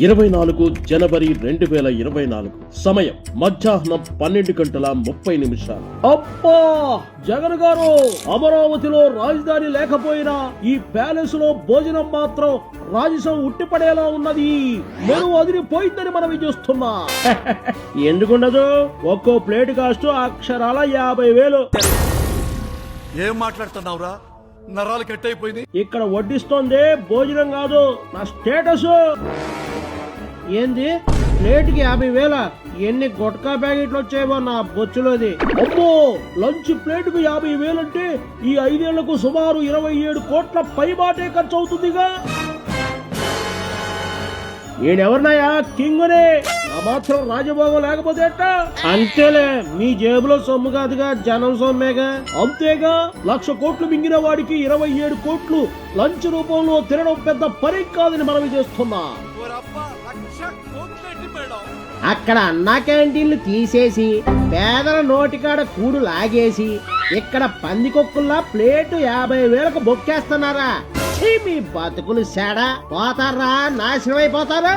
24 జనవరి 2024 సమయం మధ్యాహ్నం 12:30 అబ్బా జగన్ గారు, అమరావతిలో రాజధాని లేకపోయినా ఈ ప్యాలెస్ లో భోజనం మాత్రం రాజసం ఉట్టిపడేలా ఉన్నది. మెను అదిరిపోయిందని మనం చూస్తున్నా. ఎందుకుండదు, ఒక్కో ప్లేట్ కాస్ట్ అక్షరాల 50,000. ఏం మాట్లాడుతున్నావురా? నరాలు కట్ అయిపోయింది. ఇక్కడ వడ్డిస్తోంది భోజనం కాదు, నా స్టేటస్. ఏంది ప్లేట్కి 50,000? ఎన్ని గుట్కా ప్యాకెట్లు వచ్చాయో నా బొచ్చులోది. అమ్మో, లంచ్ ప్లేట్కు 50,000 అంటే ఈ 5 ఏళ్లకు సుమారు 27 కోట్ల పైబాటే ఖర్చు అవుతుందిగా. నేనెవరినాయా? కింగునే. ఆ మాత్రం రాజభోగం లేకపోతే ఎట్టా? అంతేలే, మీ జేబులో సొమ్ము కాదుగా, జనం సొమ్మేగా. అంతేగా, 1,00,000 కోట్లు మింగిన వాడికి 27 కోట్లు లంచ్ రూపంలో తినడం పెద్ద పని కాదని మనవి చేస్తున్నా. అక్కడ అన్నా క్యాంటీన్లు తీసేసి పేదల నోటికాడ కూడు లాగేసి ఇక్కడ పందికొక్కుల్లా ప్లేటు 50,000కు బొక్కేస్తున్నారా? మీ బతుకులు సేడా పోతారా, నాశనం అయిపోతారా?